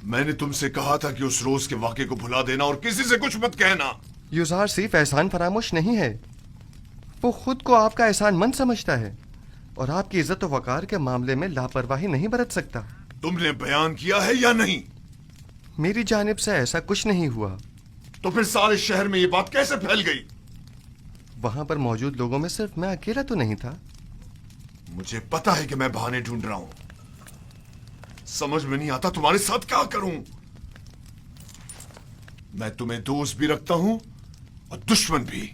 میں نے تم سے کہا تھا کہ اس روز کے واقعے کو بھلا دینا اور کسی سے کچھ مت کہنا. یوزار صرف احسان فراموش نہیں ہے، وہ خود کو آپ کا احسان مند سمجھتا ہے اور آپ کی عزت و وقار کے معاملے میں لاپرواہی نہیں برت سکتا. تم نے بیان کیا ہے یا نہیں؟ میری جانب سے ایسا کچھ نہیں ہوا. تو پھر سارے شہر میں یہ بات کیسے پھیل گئی؟ وہاں پر موجود لوگوں میں صرف میں اکیلا تو نہیں تھا. مجھے پتا ہے کہ میں بہانے ڈھونڈ رہا ہوں. سمجھ میں نہیں آتا تمہارے ساتھ کیا کروں. میں تمہیں دوست بھی رکھتا ہوں اور دشمن بھی.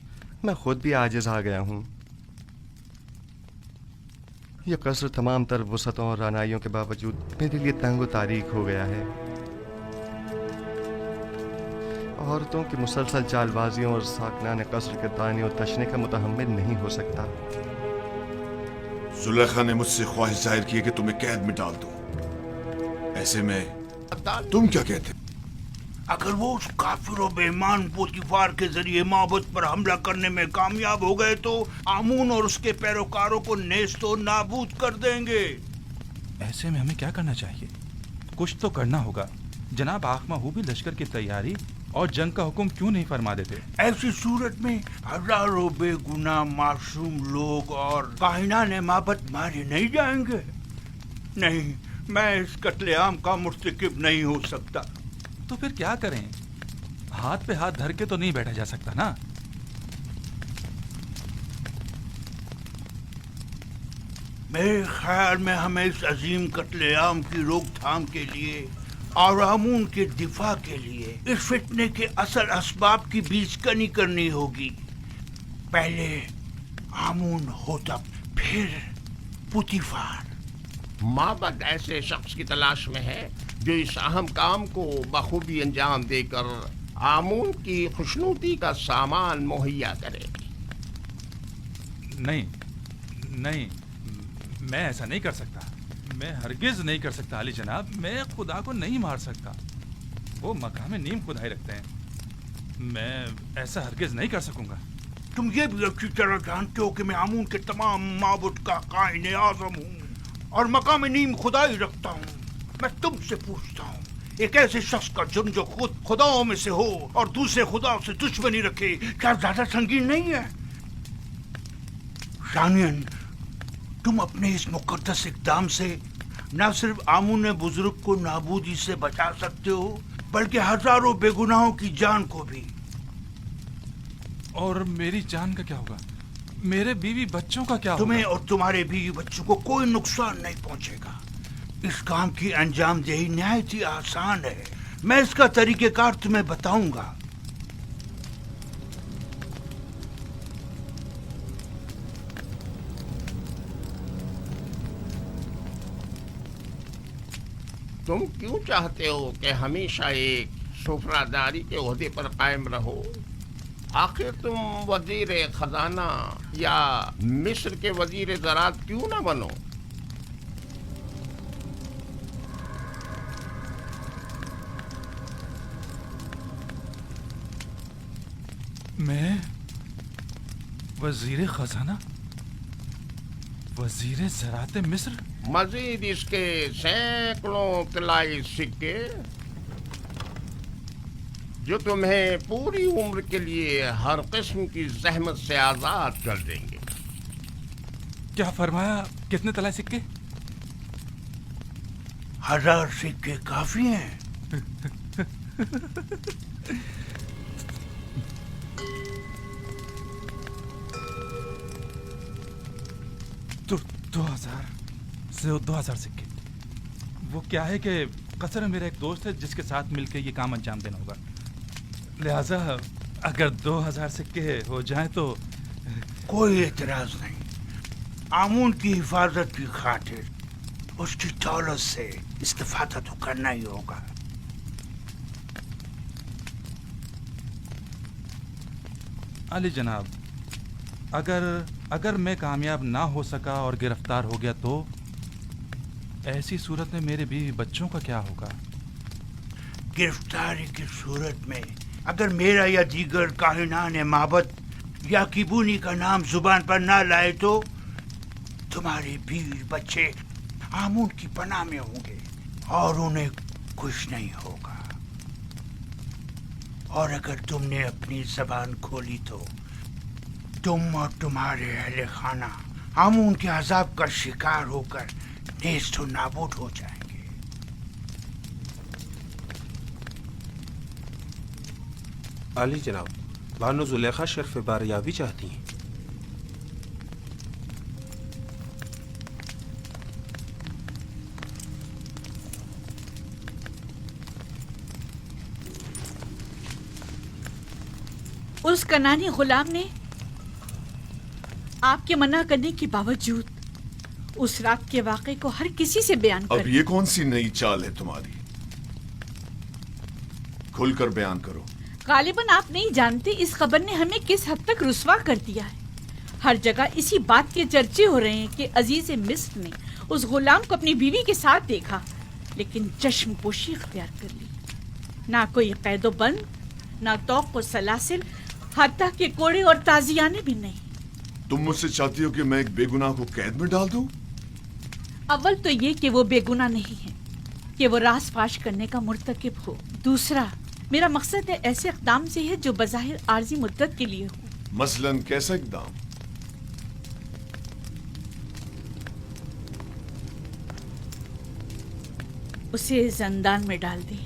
میں خود بھی عاجز آ گیا ہوں. یہ قصر تمام تر وسعتوں اور رعنائیوں کے باوجود میرے لیے تنگ و تاریک ہو گیا ہے. عورتوں کی مسلسل چال بازیوں اور ساکنان قصر کے تانے اور تشنے کا متحمل نہیں ہو سکتا. زلیخا نے مجھ سے خواہش ظاہر کی ہے کہ تمہیں قید میں ڈال دوں. ایسے میں تم کیا کہتے؟ اگر وہ اس کافر و بے ایمان پوتیفار کے ذریعے معبد پر حملہ کرنے میں کامیاب ہو گئے تو آمون اور اس کے پیروکاروں کو نیست و نابود کر دیں گے. ایسے میں ہمیں کیا کرنا چاہیے؟ کچھ تو کرنا ہوگا. جناب آخ محو بھی لشکر کی تیاری اور جنگ کا حکم کیوں نہیں فرما دیتے؟ ایسی صورت میں ہزاروں بے گناہ معصوم لوگ اور کاہنان معبد مارے نہیں جائیں گے. نہیں، میں اس قتل عام کا مرتکب نہیں ہو سکتا. تو پھر کیا کریں؟ ہاتھ پہ ہاتھ دھر کے تو نہیں بیٹھا جا سکتا نا. میرے خیال میں ہمیں اس عظیم قتل عام کی روک تھام کے لیے اور آمون کے دفاع کے لیے اس فتنے کے اصل اسباب کی بیچ کنی کرنی ہوگی. پہلے آمون ہوتا، پھر پوتیفار. معبد ایسے شخص کی تلاش میں ہے جو اس اہم کام کو بخوبی انجام دے کر آمون کی خوشنودی کا سامان مہیا کرے. نہیں، میں ایسا نہیں کر سکتا. میں ہرگز نہیں کر سکتا علی جناب. میں خدا کو نہیں مار سکتا. وہ مقام نیم خدائی رکھتے ہیں. میں ایسا ہرگز نہیں کر سکوں گا. تم یہ بھی اچھی طرح جانتے ہو کہ میں آمون کے تمام معبد کا قائن اعظم ہوں اور مقام نیم خدائی رکھتا ہوں. میں تم سے پوچھتا ہوں، ایک ایسے شخص کا جرم جو خود خداؤں میں سے ہو اور دوسرے خدا سے دشمنی رکھے، کیا زیادہ سنگین نہیں ہے؟ ثانیاً، تم اپنے اس مقدس اقدام سے نہ صرف آمون بزرگ کو نابودی سے بچا سکتے ہو بلکہ ہزاروں بے گناہوں کی جان کو بھی. اور میری جان کا کیا ہوگا؟ میرے بیوی بچوں کا کیا ہوگا؟ تمہیں اور تمہارے بیوی بچوں کو کوئی نقصان نہیں پہنچے گا. اس کام کی انجام دہی نہایت ہی آسان ہے. میں اس کا طریقہ کار تمہیں بتاؤں گا. تم کیوں چاہتے ہو کہ ہمیشہ ایک سفراداری کے عہدے پر قائم رہو؟ آخر تم وزیر خزانہ یا مصر کے وزیر زراعت کیوں نہ بنو؟ میں وزیر خزانہ، وزیر زراعت مصر؟ مزید اس کے سینکڑوں طلائی سکے جو تمہیں پوری عمر کے لیے ہر قسم کی زحمت سے آزاد کر دیں گے. کیا فرمایا؟ کتنے طلائی سکے؟ 1000 سکے کافی ہیں. تو 2000 سکے. وہ کیا ہے کہ قصر میں میرا ایک دوست ہے جس کے ساتھ مل کے یہ کام انجام دینا ہوگا. لہذا اگر 2000 سکے ہو جائیں تو کوئی اعتراض نہیں. آمون کی حفاظت کی خاطر اس کی دولت سے استفادہ تو کرنا ہی ہوگا. علی جناب، اگر میں کامیاب نہ ہو سکا اور گرفتار ہو گیا تو ایسی صورت میں میرے بیوی بچوں کا کیا ہوگا؟ گرفتاری کی صورت میں اگر میرا یا دیگر کاہنان معبد یا کیبونی کا نام زبان پر نہ لائے تو تمہارے بیوی بچے آمون کی پناہ میں ہوں گے اور انہیں कुछ नहीं होगा। और अगर तुमने अपनी जबान खोली तो तुम और तुम्हारे अहले खाना आमून के अजाब का शिकार होकर नेस्त और नाबूद हो जाएंगे। आली जनाब, बानो जुलेखा शर्फ बारियाबी चाहती हैं। उस कनानी गुलाम ने आपके मना करने के बावजूद उस रात के वाक़े को हर किसी से बयान कर अब ये कौन सी नई चाल है तुम्हारी? खुलकर बयान करो। गालिबन आप नहीं जानते इस खबर ने हमें किस हद तक रुस्वा कर दिया है। हर जगह इसी बात के चर्चे हो रहे हैं कि अजीज मिस्र ने उस गुलाम को अपनी बीवी के साथ देखा, लेकिन चश्मपोशी इख्तियार कर ली। ना कोई कैदो बंद, ना तौक और सलासिल, हत्ता के कोड़े और ताजियाने भी नहीं। तुम मुझसे चाहती हो कि मैं एक बेगुनाह को कैद में डाल दूं? अव्वल तो ये कि वो बेगुनाह नहीं है, कि वो राज फाश करने का मुर्तकिब हो। दूसरा, मेरा मकसद है ऐसे इक़दाम से है जो बज़ाहिर आर्जी मुद्दत के लिए हो। मसलन कैसा इक़दाम? उसे ज़ंदान में डाल दें।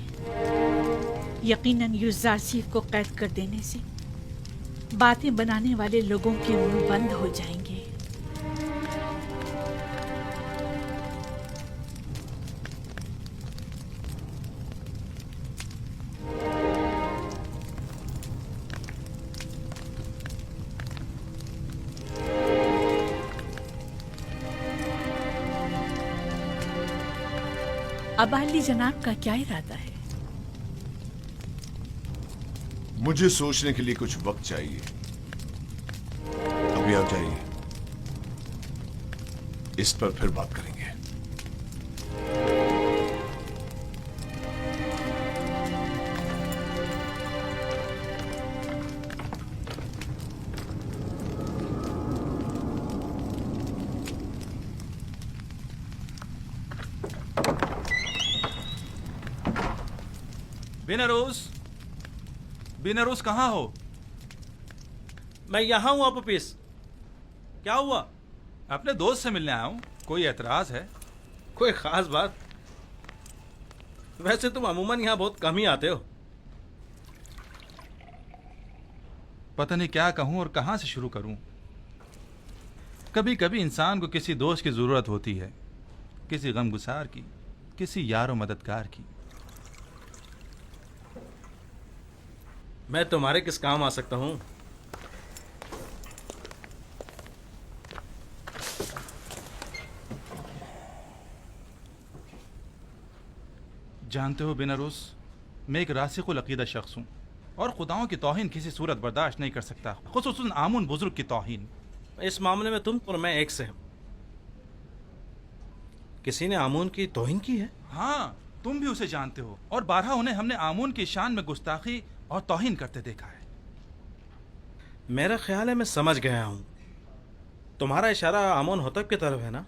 यकीनन यूज़ारसीफ को कैद कर देने से बातें बनाने वाले लोगों के मुंह बंद हो जाएंगे। अब अली जनाब का क्या इरादा है? मुझे सोचने के लिए कुछ वक्त चाहिए। अभी आप जाइए, इस पर फिर बात करेंगे। बिनरोज कहाँ हो? मैं यहाँ हूँ अपोपिस। क्या हुआ? अपने दोस्त से मिलने आया हूँ। कोई एतराज है? कोई खास बात? वैसे तुम अमूमन यहाँ बहुत कम ही आते हो। पता नहीं क्या कहूँ और कहाँ से शुरू करूँ। कभी कभी इंसान को किसी दोस्त की ज़रूरत होती है, किसी गमगुसार की, किसी यार व मददगार की। मैं तुम्हारे किस काम आ सकता हूँ? जानते हो बिनरोज, मैं एक रासिकुल अकीदा शख्स हूँ और खुदाओं की तौहीन किसी सूरत बर्दाश्त नहीं कर सकता, खुसूसन आमुन बुजुर्ग की तौहीन। इस मामले में तुम और मैं एक से हैं। किसी ने आमून की तौहीन की है? हाँ, तुम भी उसे जानते हो और बारहा उन्हें हमने आमून की शान में गुस्ताखी और तौहीन करते देखा है। मेरा ख्याल है मैं समझ गया हूँ। तुम्हारा इशारा आमून होतब की तरफ है ना?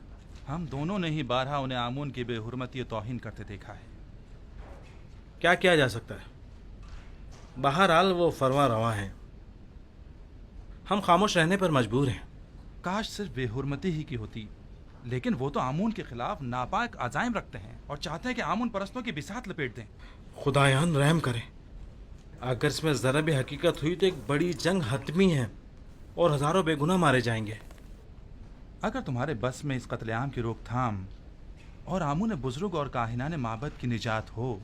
हम दोनों ने ही बारहा उन्हें आमून की बेहुरमती और तौहीन करते देखा है। क्या किया जा सकता है? बहरहाल वो फरमा रवा हैं। हम खामोश रहने पर मजबूर हैं। काश सिर्फ बेहुरमती ही की होती, लेकिन वो तो आमून के खिलाफ नापाक अजाइम रखते हैं और चाहते हैं कि आमून परस्तों की बिसात लपेट दें। खुदायान रहम करे। अगर इसमें ज़रा भी हकीकत हुई तो एक बड़ी जंग हतमी है और हज़ारों बेगुनाह मारे जाएंगे। अगर तुम्हारे बस में इस कत्लेआम की रोकथाम और आमून बुजुर्ग और काहिनाने माबद की निजात हो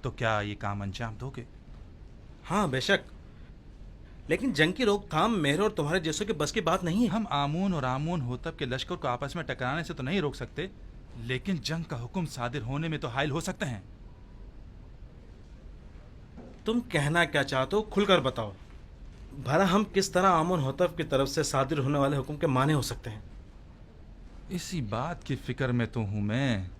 तो क्या ये काम अंजाम दोगे? हाँ बेशक, लेकिन जंग की रोकथाम मेरे और तुम्हारे जैसों के बस की बात नहीं है। हम आमून और आमून होतब के लश्कर को आपस में टकराने से तो नहीं रोक सकते, लेकिन जंग का हुक्म सादिर होने में तो हायल हो सकते हैं। तुम कहना क्या चाहते हो, खुलकर बताओ। भला हम किस तरह आमून होतब की तरफ से सादिर होने वाले हुक्म के माने हो सकते हैं? इसी बात की फिक्र में तो हूं मैं,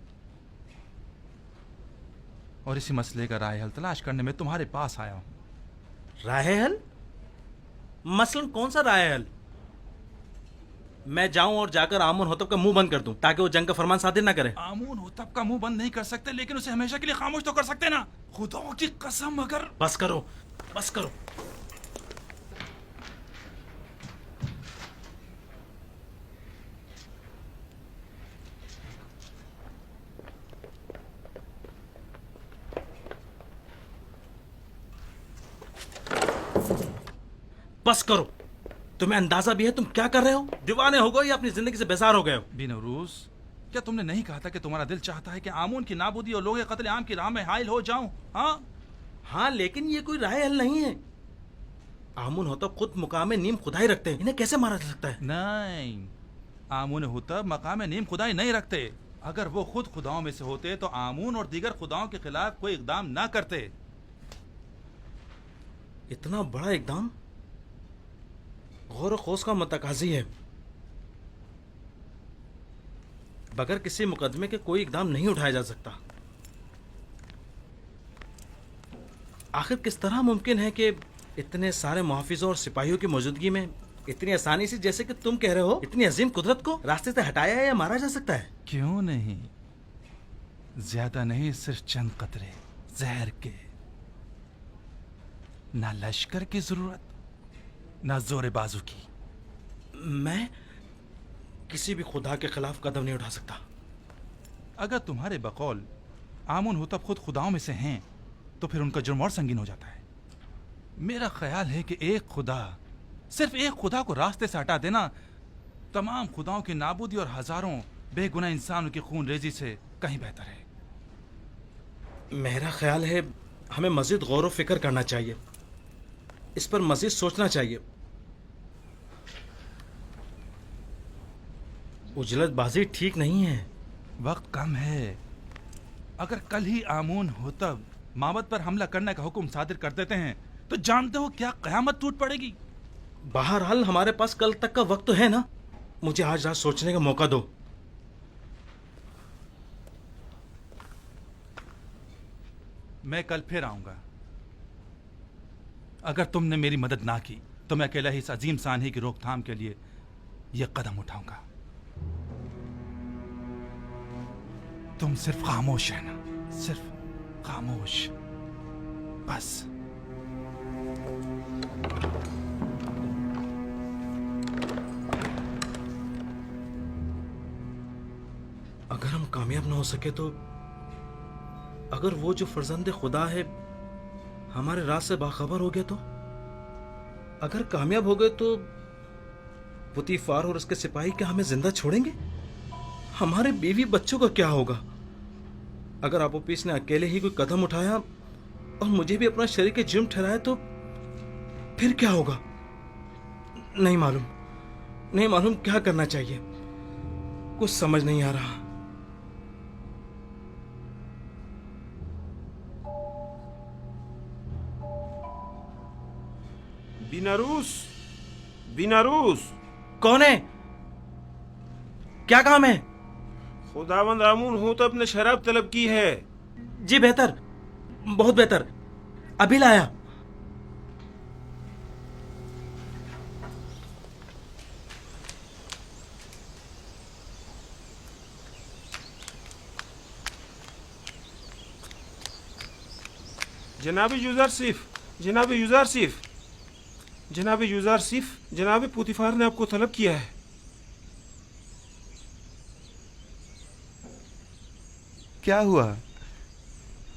और इसी मसले का राय हल तलाश करने में तुम्हारे पास आया हूं। राय हल? मसलन कौन सा राय हल? मैं जाऊं और जाकर आमुन होतब का मुंह बंद कर दूं ताकि वो जंग का फरमान सादिर ना करे। आमून होतब का मुंह बंद नहीं कर सकते, लेकिन उसे हमेशा के लिए खामोश तो कर सकते ना। खुदा की कसम, अगर बस करो, बस करो। बस करो। तुम्हें अंदाजा भी है तुम क्या कर रहे हो? दीवाने हो गए या अपनी जिंदगी से बेजार हो गए हो? बिनौरूज, क्या तुमने नहीं कहा था कि तुम्हारा दिल चाहता है कि आमून की नाबूदी और लोग कत्ल आम की राह में हाइल हो जाऊं? हाँ, लेकिन ये कोई राय हल नहीं है। आमुन होतब खुद मुकाम नीम खुदाई रखते हैं, इन्हें कैसे मारा जा सकता है? नहीं, आमून होतब मकाम नीम खुदाई नहीं रखते। अगर वो खुद खुदाओं में से होते तो आमून और दीगर खुदाओं के खिलाफ कोई इकदाम ना करते। इतना बड़ा इकदाम गौर खोस का मतकाजी है। बगैर किसी मुकदमे के कोई इकदाम नहीं उठाया जा सकता। आखिर किस तरह मुमकिन है कि इतने सारे मुहाफिजों और सिपाहियों की मौजूदगी में इतनी आसानी से, जैसे कि तुम कह रहे हो, इतनी अजीम कुदरत को रास्ते से हटाया या मारा जा सकता है? क्यों नहीं, ज्यादा नहीं, सिर्फ चंद कतरे जहर के। ना लश्कर की जरूरत, ना जोर बाजू की। मैं किसी भी खुदा के खिलाफ कदम नहीं उठा सकता। अगर तुम्हारे बकौल आमुन होतब खुद खुदाओं में से हैं तो फिर उनका जुर्म और संगीन हो जाता है। मेरा ख्याल है कि एक खुदा, सिर्फ एक खुदा को रास्ते से हटा देना तमाम खुदाओं की नाबूदी और हजारों बेगुनाह इंसानों की खून रेजी से कहीं बेहतर है। मेरा ख्याल है हमें मजीद गौर व फिक्र करना चाहिए, इस पर मजीद सोचना चाहिए। उजलतबाजी ठीक नहीं है। वक्त कम है। अगर कल ही आमून होतब माबद पर हमला करने का हुक्म सादिर कर देते हैं तो जानते हो क्या कयामत टूट पड़ेगी। बहरहाल हमारे पास कल तक का वक्त तो है ना। मुझे आज रात सोचने का मौका दो। मैं कल फिर आऊंगा। अगर तुमने मेरी मदद ना की तो मैं अकेला ही इस अजीम सानही की रोकथाम के लिए यह कदम उठाऊंगा। तुम सिर्फ खामोश रहना, सिर्फ खामोश, बस। अगर हम कामयाब ना हो सके तो, अगर वो जो फर्जंद खुदा है हमारे राज से बाखबर हो गया तो, अगर कामयाब हो गए तो पुतीफार और उसके सिपाही क्या हमें जिंदा छोड़ेंगे? हमारे बीवी बच्चों का क्या होगा? अगर अबूपीस ने अकेले ही कोई कदम उठाया और मुझे भी अपना शरीक जुर्म ठहराया तो फिर क्या होगा? नहीं मालूम क्या करना चाहिए। कुछ समझ नहीं आ रहा। बिनारूस कौन है? क्या काम है? खुदावंद आमून होतब ने शराब तलब की है। जी बेहतर, बहुत बेहतर, अभी लाया। जनाब यूजारसिफ, जनाब पुतीफार ने आपको तलब किया है। क्या हुआ?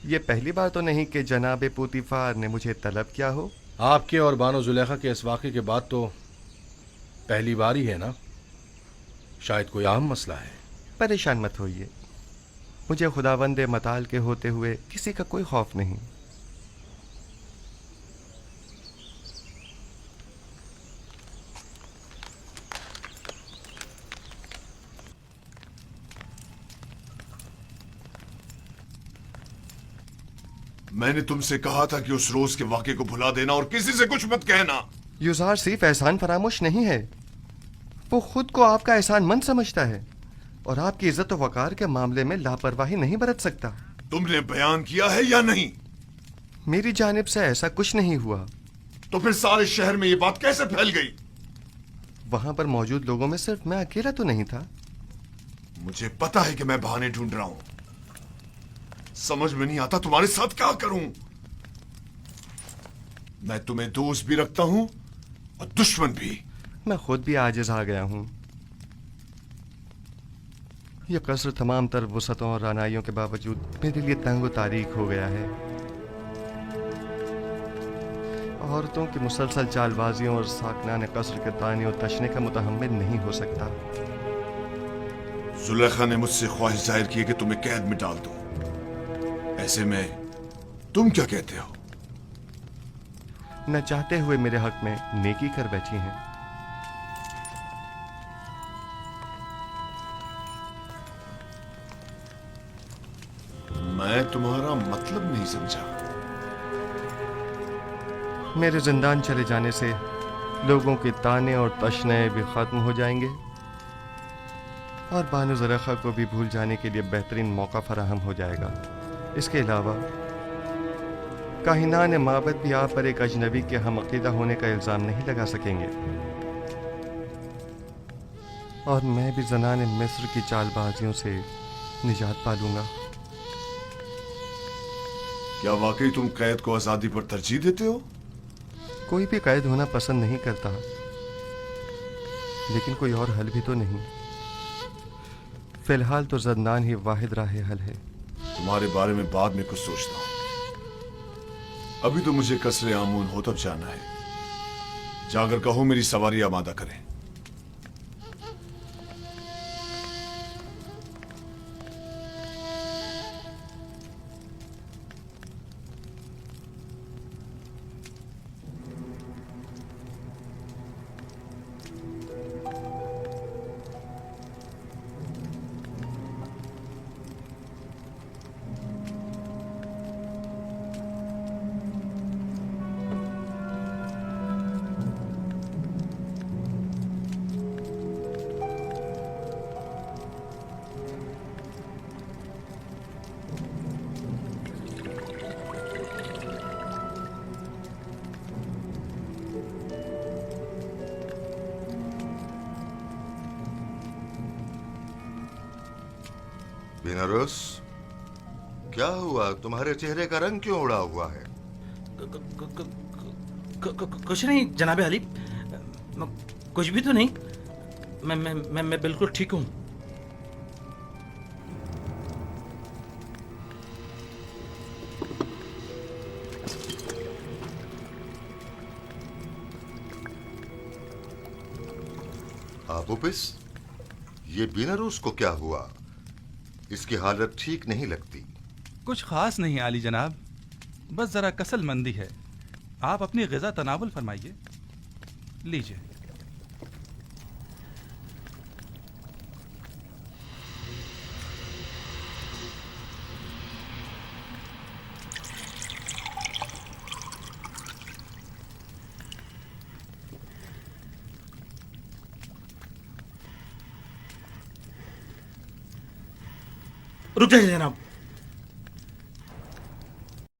ये पहली बार तो नहीं कि जनाब पुतीफार ने मुझे तलब किया हो। आपके और बानो जुलेखा के इस वाक़े के बाद तो पहली बार ही है ना। शायद कोई अहम मसला है। परेशान मत होइए, मुझे खुदावंदे मताल के होते हुए किसी का कोई खौफ नहीं। मैंने तुमसे कहा था कि उस रोज के वाक़े को भुला देना और किसी से कुछ मत कहना। युजार सिर्फ एहसान फरामोश नहीं है, वो खुद को आपका एहसान मंद समझता है और आपकी इज्जत और वकार के मामले में लापरवाही नहीं बरत सकता। तुमने बयान किया है या नहीं? मेरी जानिब से ऐसा कुछ नहीं हुआ। तो फिर सारे शहर में ये बात कैसे फैल गई? वहां पर मौजूद लोगों में सिर्फ मैं अकेला तो नहीं था। मुझे पता है कि मैं बहाने ढूंढ रहा हूं। समझ में नहीं आता तुम्हारे साथ क्या करूं। मैं तुम्हें दोस्त भी रखता हूं और दुश्मन भी। मैं खुद भी आजिज आ गया हूं। यह कसर तमाम तर वसतों और रानाइयों के बावजूद मेरे लिए तंग तारीख हो गया है। औरतों की मुसलसल चालबाजियों और साकनान कसर के ताने और तशने का मुतहम्मिल नहीं हो सकता। जुलेखा ने मुझसे ख्वाहिश जाहिर की है कि तुम्हें कैद में डाल दूं। ऐसे में तुम क्या कहते हो? न चाहते हुए मेरे हक में नेकी कर बैठी हैं। मैं तुम्हारा मतलब नहीं समझा। मेरे जिंदान चले जाने से लोगों के ताने और तशने भी खत्म हो जाएंगे और बानो ज़ुलेखा को भी भूल जाने के लिए बेहतरीन मौका फराहम हो जाएगा। इसके अलावा काहिनान माबद भी आप पर एक अजनबी के हम अकीदा होने का इल्ज़ाम नहीं लगा सकेंगे और मैं भी ज़नान मिस्र की चालबाजियों से निजात पालूंगा। क्या वाकई तुम कैद को आजादी पर तरजीह देते हो? कोई भी कैद होना पसंद नहीं करता, लेकिन कोई और हल भी तो नहीं। फिलहाल तो ज़ंदान ही वाहिद राह हल है। तुम्हारे बारे में बाद में कुछ सोचता हूं। अभी तो मुझे कसरे आमून हो तब जाना है। जाकर कहो मेरी सवारी आमादा करें। बिनारस, क्या हुआ? तुम्हारे चेहरे का रंग क्यों उड़ा हुआ है? कुछ नहीं जनाबे अली, कुछ भी तो नहीं। मैं बिल्कुल ठीक हूँ। आबुपिस, ये बिनारस को क्या हुआ? इसकी हालत ठीक नहीं लगती। कुछ खास नहीं आली जनाब, बस जरा कसल मंदी है। आप अपनी ग़िज़ा तनावुल फरमाइए। लीजिए। रुक जाइए जनाब,